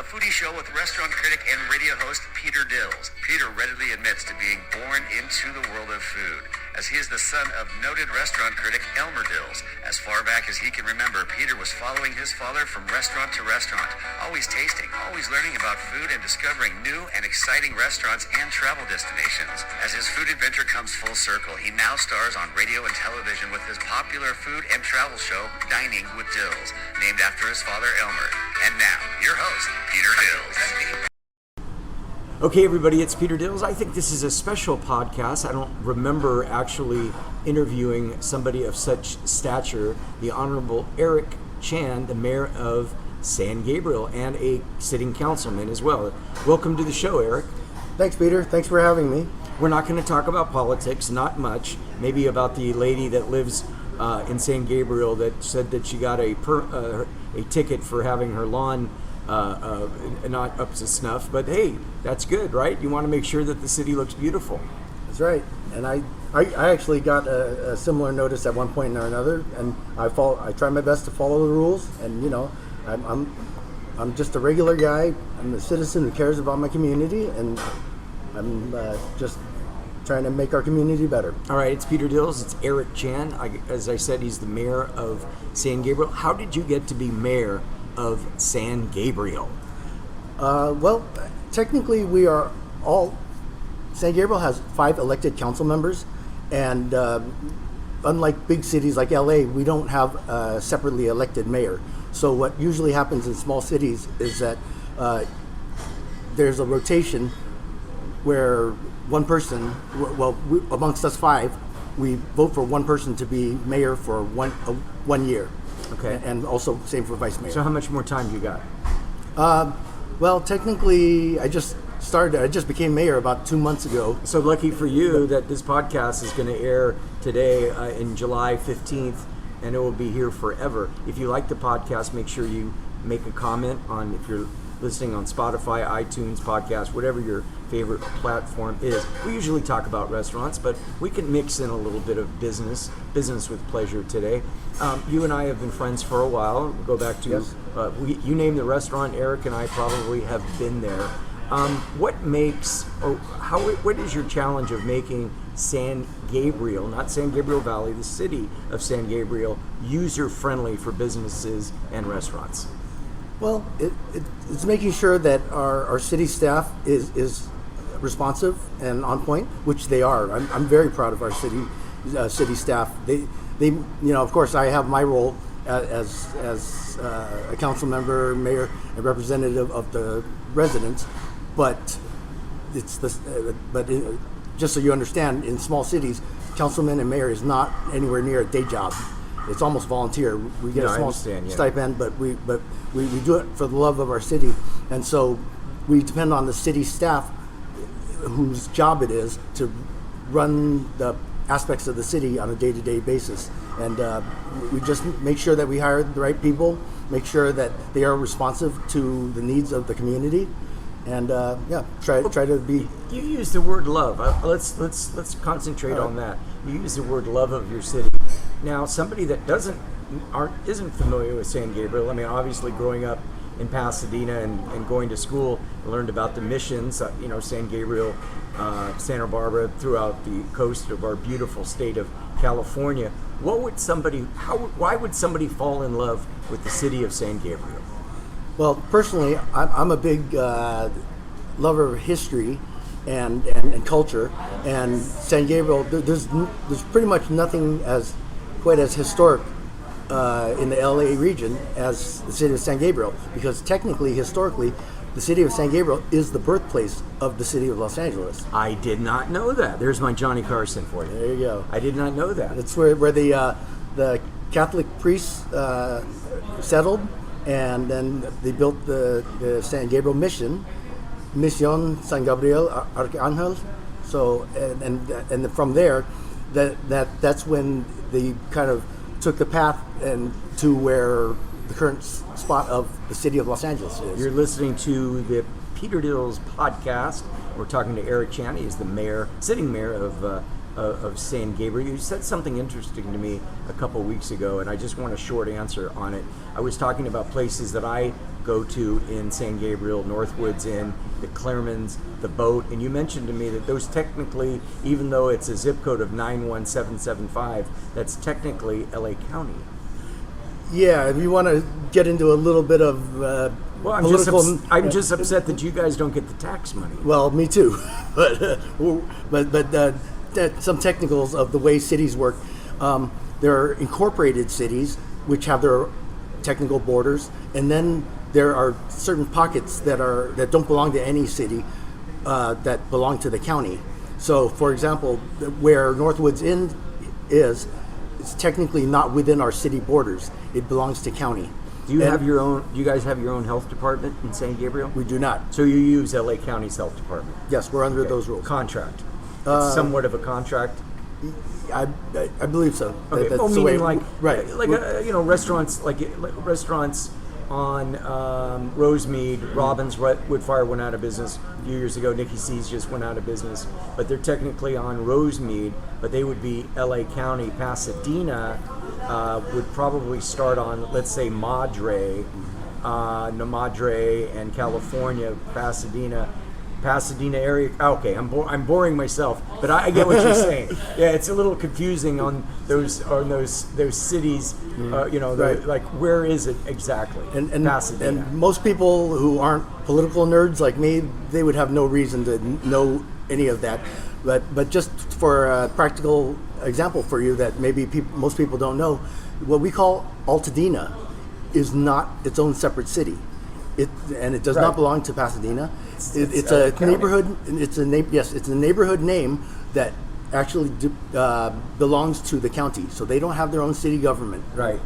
foodie show with restaurant critic and radio host Peter Dills. Peter readily admits to being born into the world of food, as he is the son of noted restaurant critic Elmer Dills. As far back as he can remember, Peter was following his father from restaurant to restaurant, always tasting, always learning about food and discovering new and exciting restaurants and travel destinations. As his food adventure comes full circle, he now stars on radio and television with his popular food and travel show, Dining with Dills, named after his father Elmer. And now, your host, Peter Dills. Okay, everybody, it's Peter Dills. I think this is a special podcast. I don't remember actually interviewing somebody of such stature, the Honorable Eric Chan, the mayor of San Gabriel, and a sitting councilman as well. Welcome to the show, Eric. Thanks, Peter. Thanks for having me. We're not going to talk about politics, not much. Maybe about the lady that lives in San Gabriel that said that she got a ticket for having her lawn not up to snuff, but hey, that's good, right? You want to make sure that the city looks beautiful. That's right. And I actually got a similar notice at one point or another, and I try my best to follow the rules. And you know, I'm just a regular guy. I'm a citizen who cares about my community, and I'm just trying to make our community better. All right, it's Peter Dills. It's Eric Chan. As I said, he's the mayor of San Gabriel. How did you get to be mayor of San Gabriel? Well, technically we are all, San Gabriel has 5 elected council members, and unlike big cities like LA, we don't have a separately elected mayor. So what usually happens in small cities is that there's a rotation where one person, amongst us 5, we vote for one person to be mayor for one year. Okay. And also same for vice mayor. So how much more time you got? Well, technically, I just became mayor about 2 months ago. So lucky for you that this podcast is going to air today in July 15th, and it will be here forever. If you like the podcast, make sure you make a comment on, if you're listening on Spotify, iTunes, podcast, whatever your favorite platform is. We usually talk about restaurants, but we can mix in a little bit of business with pleasure today. You and I have been friends for a while. We'll go back to, yes. You name the restaurant, Eric and I probably have been there. What is your challenge of making San Gabriel, not San Gabriel Valley, the city of San Gabriel, user-friendly for businesses and restaurants? Well, it's making sure that our city staff is responsive and on point, which they are. I'm very proud of our city staff. They of course, I have my role as a council member, mayor, and representative of the residents, but just so you understand, in small cities, councilman and mayor is not anywhere near a day job. It's almost volunteer. We get a small stipend, but we do it for the love of our city, and so we depend on the city staff, whose job it is to run the aspects of the city on a day-to-day basis. And we just make sure that we hire the right people, make sure that they are responsive to the needs of the community, and try to be. You use the word love. Let's concentrate on that. You use the word love of your city. Now, somebody that isn't familiar with San Gabriel, I mean, obviously growing up in Pasadena and going to school, I learned about the missions, San Gabriel, Santa Barbara, throughout the coast of our beautiful state of California. Why would somebody fall in love with the city of San Gabriel? Well, personally, I'm a big lover of history and culture, and San Gabriel, there's pretty much nothing quite as historic in the LA region as the city of San Gabriel, because technically, historically, the city of San Gabriel is the birthplace of the city of Los Angeles. I did not know that. There's my Johnny Carson for you. There you go. I did not know that. It's where the Catholic priests settled, and then they built the San Gabriel mission, Misión San Gabriel Arcángel. So and from there, that's when they kind of took the path and to where the current spot of the city of Los Angeles is. You're listening to the Peter Dills podcast. We're talking to Eric Chan. He's the sitting mayor of of San Gabriel. You said something interesting to me a couple weeks ago, and I just want a short answer on it. I was talking about places that I go to in San Gabriel, Northwoods Inn, the Claremans, the Boat, and you mentioned to me that those technically, even though it's a zip code of 91775, that's technically LA County. Yeah, if you want to get into a little bit of well, I'm just upset that you guys don't get the tax money. Well, me too. but some technicals of the way cities work. There are incorporated cities which have their technical borders, and then there are certain pockets that don't belong to any city that belong to the county. So, for example, where Northwoods Inn is, it's technically not within our city borders. It belongs to county. Do you have your own? Do you guys have your own health department in San Gabriel? We do not. So you use LA County's health department? Yes, we're under those rules. Contract. It's somewhat of a contract. I believe so. Okay. That's meaning the way, like right. Restaurants like restaurants on Rosemead. Robbins Woodfire went out of business a few years ago. Nicky C's just went out of business, but they're technically on Rosemead, but they would be LA County. Pasadena would probably start on, let's say, Madre, and California, Pasadena area. Okay, I'm boring myself, but I get what you're saying. Yeah, it's a little confusing on those cities. Right. Like where is it exactly? And Pasadena. And most people who aren't political nerds like me, they would have no reason to know any of that. But just for a practical example for you that maybe most people don't know, what we call Altadena is not its own separate city. It does not belong to Pasadena. It's a neighborhood. It's a neighborhood name that actually belongs to the county. So they don't have their own city government. Right.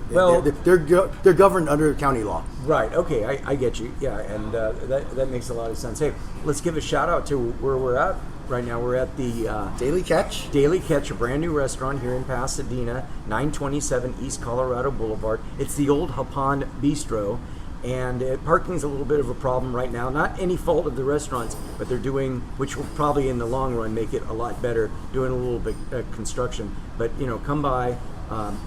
Well, they're governed under county law. Right. Okay. I get you. Yeah, and that makes a lot of sense. Hey, let's give a shout out to where we're at right now. We're at the Daily Catch. Daily Catch, a brand new restaurant here in Pasadena, 927 East Colorado Boulevard. It's the old Hapan Bistro. And parking is a little bit of a problem right now. Not any fault of the restaurants, but they're doing, which will probably in the long run make it a lot better, doing a little bit construction. But, come by,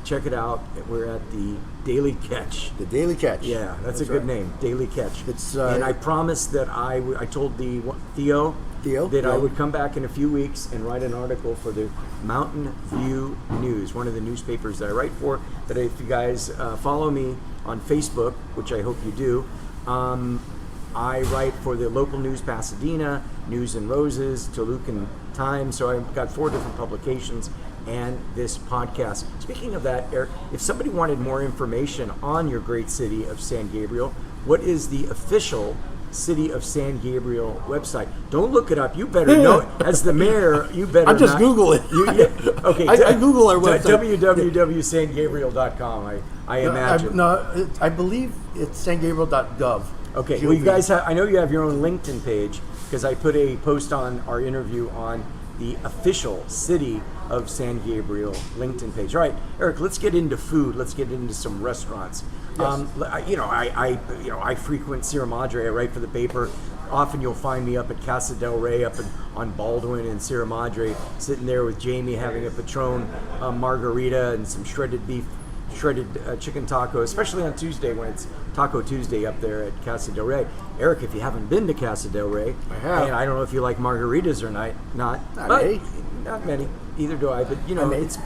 check it out. We're at the Daily Catch. The Daily Catch. Yeah, that's a good name, Daily Catch. It's and I promised that I told Theo that I would come back in a few weeks and write an article for the Mountain View News, one of the newspapers that I write for. That if you guys follow me on Facebook, which I hope you do, I write for the local news Pasadena, News and Roses, Tolucan Times. So I've got 4 different publications and this podcast. Speaking of that, Eric, if somebody wanted more information on your great city of San Gabriel, what is the official City of San Gabriel website? Don't look it up. You better know. As the mayor, you better. I'm just Google it. Okay. I Google our website. www.sangabriel.com. I imagine. I believe it's sangabriel.gov. Okay. Well, you guys have. I know you have your own LinkedIn page because I put a post on our interview on the official City of San Gabriel LinkedIn page. All right, Eric. Let's get into food. Let's get into some restaurants. Yes. I frequent Sierra Madre. I write for the paper. Often you'll find me up at Casa del Rey, up on Baldwin and Sierra Madre, sitting there with Jamie having a Patron margarita and some shredded beef, shredded chicken taco, especially on Tuesday when it's Taco Tuesday up there at Casa del Rey. Eric, if you haven't been to Casa del Rey, I have. And I don't know if you like margaritas or not, not many. Either do I, but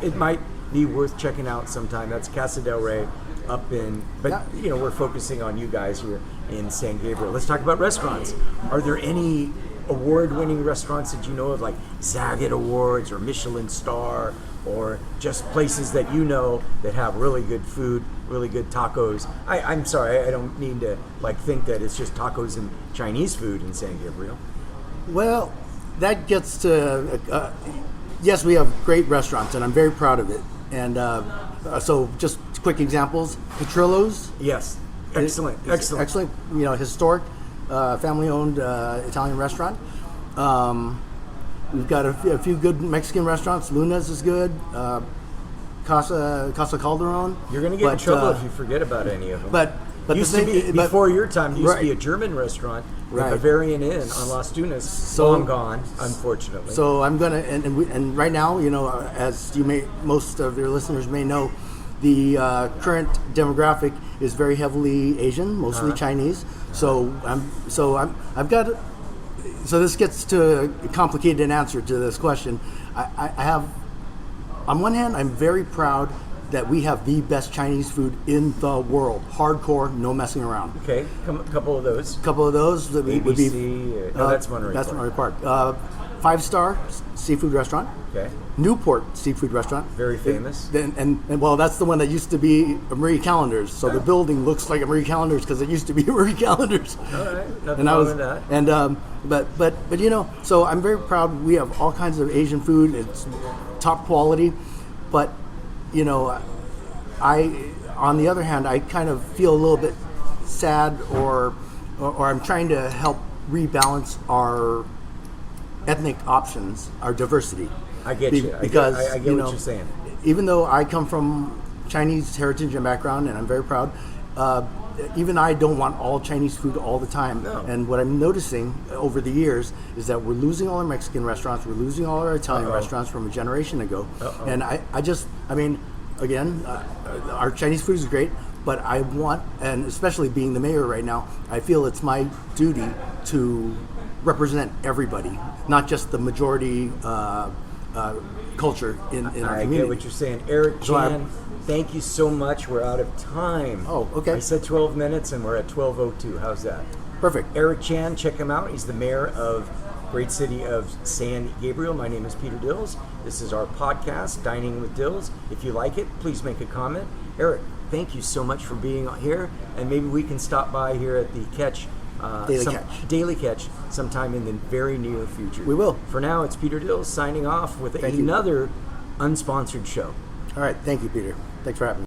it might be worth checking out sometime. That's Casa del Rey. We're focusing on you guys here in San Gabriel. Let's talk about restaurants. Are there any award-winning restaurants that you know of, like Zagat Awards or Michelin Star, or just places that you know that have really good food, really good tacos? I'm sorry, I don't mean to think that it's just tacos and Chinese food in San Gabriel. Well, that gets to yes, we have great restaurants, and I'm very proud of it. And so, just quick examples: Petrillo's. Yes, excellent. Historic, family-owned Italian restaurant. We've got a few good Mexican restaurants. Luna's is good. Casa Calderon. You're going to get in trouble if you forget about any of them. But But used to be, before your time, used to be a German restaurant, the Right. Bavarian Inn on Las Tunas, long gone, unfortunately. So I'm gonna, and right now, as most of your listeners may know, the current demographic is very heavily Asian, mostly Chinese. So I've got. So this gets to a complicated answer to this question. I have, on one hand, I'm very proud that we have the best Chinese food in the world. Hardcore, no messing around. Okay, a couple of those. That would be. That's Monterey That's Park. Monterey Park. 5-star seafood restaurant. Okay. Newport seafood restaurant. Very famous. And well, that's the one that used to be a Marie Callender's. So the building looks like a Marie Callender's because it used to be a Marie Callender's. All right, nothing wrong with that. And but so I'm very proud. We have all kinds of Asian food. It's top quality, but I, on the other hand, I kind of feel a little bit sad, or I'm trying to help rebalance our ethnic options, our diversity. I get you. Because I get what you're saying. Even though I come from Chinese heritage and background, and I'm very proud, even I don't want all Chinese food all the time. No. And what I'm noticing over the years is that we're losing all our Mexican restaurants, we're losing all our Italian restaurants from a generation ago. And I mean, again, our Chinese food is great, but I want, and especially being the mayor right now, I feel it's my duty to represent everybody, not just the majority culture in our community. I get what you're saying. Eric Chan, thank you so much. We're out of time. Oh, okay. I said 12 minutes and we're at 12:02. How's that? Perfect. Eric Chan, check him out. He's the mayor of great city of San Gabriel. My name is Peter Dills. This is our podcast, Dining with Dills. If you like it, please make a comment. Eric, thank you so much for being here, and maybe we can stop by here at the Catch. Daily Catch sometime in the very near future. We will. For now, it's Peter Dills signing off with another unsponsored show. All right. Thank you, Peter. Thanks for having me.